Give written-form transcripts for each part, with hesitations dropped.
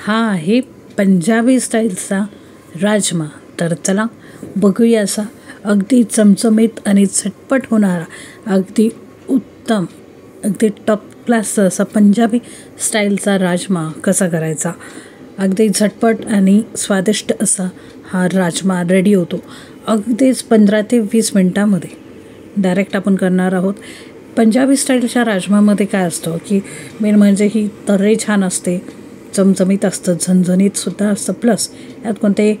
हा आहे पंजाबी स्टाईलचा राजमा. तर चला बघूया असा अगदी चमचमीत आणि झटपट होणारा, अगदी उत्तम, अगदी टॉप क्लासचा असा पंजाबी स्टाईलचा राजमा कसा करायचा. अगदी झटपट आणि स्वादिष्ट असा हा राजमा रेडी होतो अगदीच 15 ते 20 मिनटामध्ये. डायरेक्ट आपण करणार आहोत. पंजाबी स्टाईलच्या राजमामध्ये काय असतं की मेन म्हणजे ही तर्री छान असते, चमचमीत असतं, झणझणीतसुद्धा असतं. प्लस यात कोणते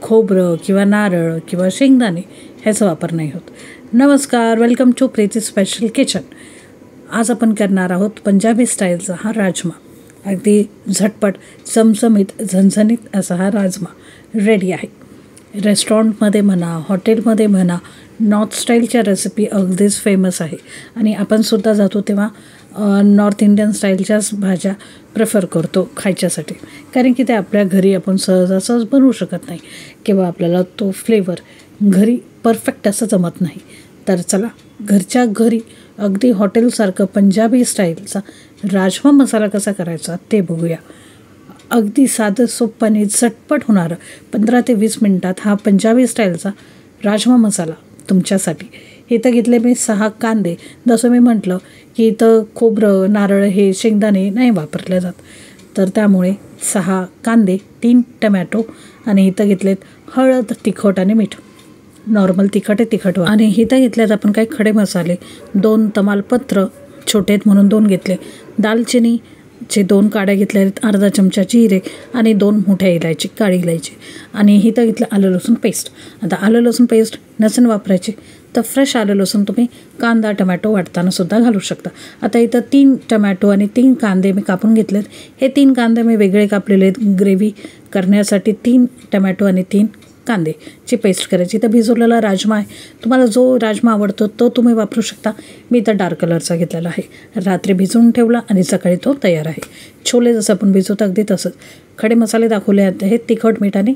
खोबरं किंवा नारळ किंवा शेंगदाणे ह्याचा वापर नाही होत. नमस्कार, welcome to Preeti special kitchen. आज आपण करणार आहोत पंजाबी स्टाईलचा हा राजमा. अगदी झटपट, चमचमीत, झणझणीत असा हा राजमा रेडी आहे. रेस्टॉरंटमध्ये म्हणा, हॉटेलमध्ये म्हणा, नॉर्थ स्टाईलच्या रेसिपी अगदीच फेमस आहे आणि आपणसुद्धा जातो तेव्हा नॉर्थ इंडियन स्टाईलच्याच भाज्या प्रेफर करतो खायच्यासाठी, कारण की ते आपल्या घरी आपण सहजासहज बनवू शकत नाही किंवा आपल्याला तो फ्लेवर घरी परफेक्ट असं जमत नाही. तर चला घरच्या घरी अगदी हॉटेलसारखं पंजाबी स्टाईलचा राजमा मसाला कसा करायचा ते बघूया. अगदी साधं सोपं आणि झटपट होणारं 15 ते 20 मिनटात हा पंजाबी स्टाईलचा राजमा मसाला तुमच्यासाठी. इथं घेतले मी 6 कांदे. जसं मी म्हटलं की इथं खोबरं, नारळ हे शेंगदाणे नाही वापरले जात, तर त्यामुळे 6 कांदे, 3 टमॅटो आणि इथं घेतलेत हळद, तिखट आणि मीठ. नॉर्मल तिखट आहे, तिखट आणि इथं घेतल्यात आपण काही खडे मसाले. 2 तमालपत्र छोटे आहेत म्हणून 2 घेतले. दालचिनीचे 2 काड्या घेतल्या आहेत, अर्धा चमचा जिरे आणि 2 मोठ्या इलायची, काळी इलायची. आणि इथं घेतलं आलं लसूण पेस्ट. आता आलं लसूण पेस्ट नसेल वापरायची तर फ्रेश आलं लसूण तुम्ही कांदा टमॅटो वाटताना सुद्धा घालू शकता. आता इथं 3 टमॅटो आणि 3 कांदे मी कापून घेतलेत. हे 3 कांदे मी वेगळे कापलेले आहेत. ग्रेव्ही करण्यासाठी 3 टमॅटो आणि 3 कांदेची पेस्ट करायची. तर भिजवलेला राजमा आहे, तुम्हाला जो राजमा आवडतो तो तुम्ही वापरू शकता. मी तर डार्क कलरचा घेतलेला आहे. रात्री भिजवून ठेवला आणि सकाळी तो तयार आहे. छोले जसं आपण भिजवतो अगदी तसंच. खडे मसाले दाखवले आहेत, तिखट, मीठ आणि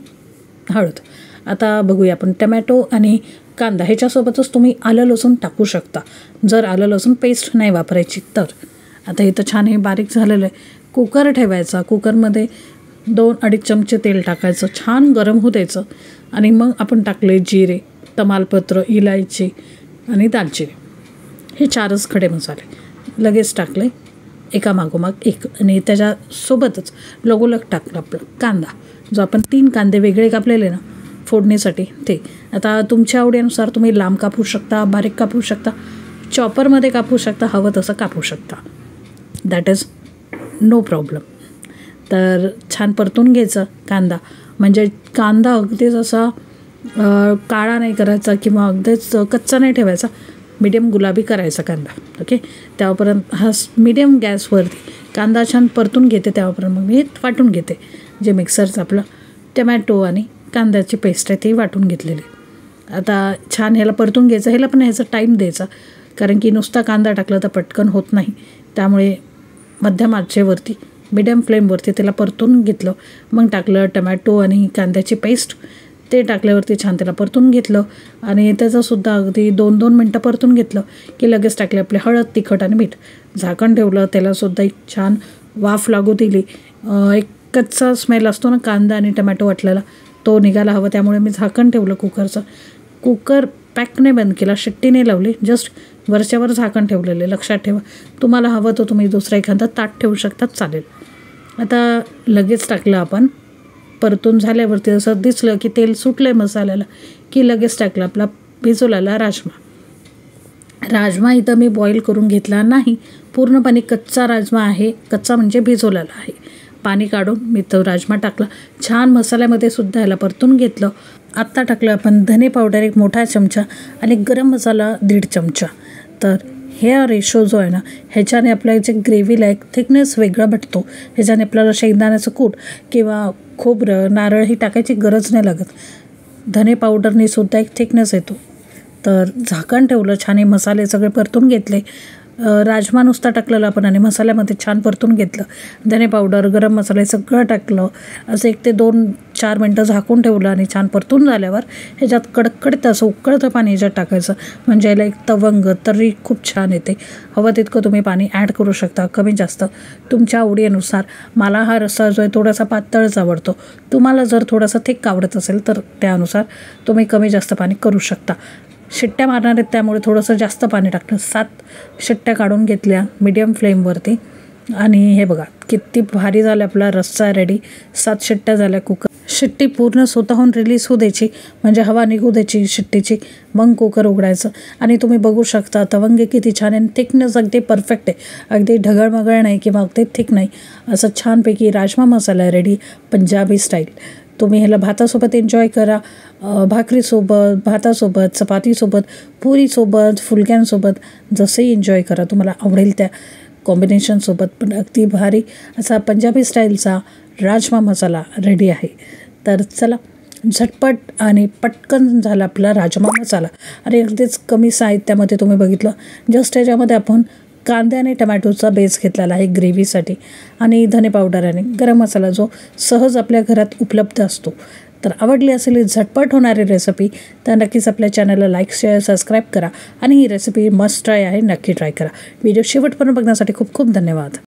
हळद. आता बघूया आपण टमॅटो आणि कांदा ह्याच्यासोबतच तुम्ही आलं लसूण टाकू शकता जर आलं लसूण पेस्ट नाही वापरायची तर. आता इथं छान हे बारीक झालेलं आहे. कुकर ठेवायचा. कुकरमध्ये 2-2.5 चमचे तेल टाकायचं, छान गरम होऊ द्यायचं आणि मग आपण टाकले जिरे, तमालपत्र, इलायची आणि दालचिनी, हे 4च खडे मसाले लगेच टाकले एका मागोमाग एक. आणि त्याच्यासोबतच लगोलग टाकलं आपलं कांदा, जो आपण 3 कांदे वेगळे कापलेले ना फोडणीसाठी ते. आता तुमच्या आवडीनुसार तुम्ही लांब कापू शकता, बारीक कापू शकता, चॉपरमध्ये कापू शकता, हवं तसं कापू शकता. That is no problem. तर छान परतून घ्यायचं कांदा. म्हणजे कांदा अगदीच असा काळा नाही करायचा किंवा अगदीच कच्चा नाही ठेवायचा, मीडियम गुलाबी करायचा कांदा. ओके, तेव्हापर्यंत हा मीडियम गॅसवरती कांदा छान परतून घेते. तेव्हापर्यंत मग मी वाटून घेते जे मिक्सरचं आपलं टमॅटो आणि कांद्याची पेस्ट आहे ती वाटून घेतलेली. आता छान ह्याला परतून घ्यायचं. ह्याला पण ह्याचा टाईम द्यायचा, कारण की नुसता कांदा टाकला तर पटकन होत नाही. त्यामुळे मध्यम आचेवरती, मीडियम फ्लेमवरती त्याला परतून घेतलं. मग टाकलं टमॅटो आणि कांद्याची पेस्ट. ते टाकल्यावरती छान त्याला परतून घेतलं आणि त्याचंसुद्धा अगदी 2-2 मिनटं परतून घेतलं की लगेच टाकले आपले हळद, तिखट आणि मीठ. झाकण ठेवलं. त्यालासुद्धा एक छान वाफ लागू दिली. एक कच्चा स्मेल असतो ना कांदा आणि टमॅटो वाटलेला, तो निघायला हवा. त्यामुळे मी झाकण ठेवलं कुकरचं. कुकर पॅकने बंद केला, शिट्टीने लावली, जस्ट वरच्यावर झाकण ठेवलेले. लक्षात ठेवा, तुम्हाला हवं तर तुम्ही दुसरा एखादा ताट ठेवू शकतात, चालेल. आता लगेच टाकलं आपण. परतून झाल्यावरती असं दिसलं की तेल सुटलं मसाल्याला की लगेच टाकलं आपला भिजवलेला राजमा. राजमा इथं मी बॉईल करून घेतला नाही, पूर्णपणे कच्चा राजमा आहे. कच्चा म्हणजे भिजवलेला आहे. पाणी काढून मी तो राजमा टाकला. छान मसाल्यामध्ये सुद्धा याला परतून घेतलं. आत्ता टाकलं आपण धने पावडर 1 मोठा चमचा आणि गरम मसाला 1.5 चमचा. तर हे रेशो जो आहे ना, ह्याच्याने आपल्या जे ग्रेव्हीला एक थिकनेस वेगळा भेटतो. ह्याच्याने आपल्याला शेंगदाण्याचं कूट किंवा खोबरं, नारळ ही टाकायची गरज नाही लागत. धने पावडरने सुद्धा एक थिकनेस येतो. तर झाकण ठेवलं. छान हे मसाले सगळे परतून घेतले. राजमा नुसता टाकलेला आपण आणि मसाल्यामध्ये छान परतून घेतलं. धने पावडर, गरम मसाला हे सगळं टाकलं. असं 1 ते 2-4 मिनटं झाकून ठेवलं आणि छान परतून झाल्यावर ह्याच्यात कडकडतं असं उकळतं पाणी ह्याच्यात टाकायचं. म्हणजे याला एक तवंग तर्री खूप छान येते. हवं तितकं तुम्ही पाणी ॲड करू शकता, कमी जास्त तुमच्या आवडीनुसार. मला हा रस्सा जो आहे थोडासा पातळच आवडतो. तुम्हाला जर थोडासा थिक आवडत असेल तर त्यानुसार तुम्ही कमी जास्त पाणी करू शकता. शिट्ट्या मारणार आहेत त्यामुळे थोडंसं जास्त पाणी टाकलं. 7 शिट्ट्या काढून घेतल्या मीडियम फ्लेमवरती. आणि हे बघा किती भारी झालं आपला रस्सा रेडी. 7 शिट्ट्या झाल्या. कुकर शिट्टी पूर्ण स्वतःहून रिलीज होऊ द्यायची, म्हणजे हवा निघू द्यायची शिट्टीची, मग कुकर उघडायचं. आणि तुम्ही बघू शकता तवंगे किती छान आहे. थिकनेस अगदी परफेक्ट आहे. अगदी ढगळमगळ नाही किंवा अगदी थिक नाही. असं छानपैकी राजमा मसाला रेडी पंजाबी स्टाईल. तुम्ही ह्याला भातासोबत एन्जॉय करा, भाकरीसोबत, भातासोबत, चपातीसोबत, पुरीसोबत, फुलक्यांसोबत, जसंही एन्जॉय करा तुम्हाला आवडेल त्या कॉम्बिनेशनसोबत. पण अगदी भारी असा पंजाबी स्टाईलचा राजमा मसाला रेडी आहे. तर चला, झटपट आणि पटकन झाला आपला राजमा मसाला. आणि अगदीच कमी साहित्यामध्ये तुम्ही बघितलं. जस्ट याच्यामध्ये आपण कांदे आणि टमॅटोचा बेस घेतलेला आहे ग्रेव्हीसाठी, आणि धने पावडर आणि गरम मसाला जो सहज आपल्या घरात उपलब्ध असतो. तर आवडली असेल ही झटपट होणारी रेसिपी तर नक्कीच आपल्या चॅनलला लाईक, शेअर, सबस्क्राईब करा. आणि ही रेसिपी मस्ट ट्राय आहे, नक्की ट्राय करा. व्हिडिओ शेवटपर्यंत बघण्यासाठी खूप खूप धन्यवाद.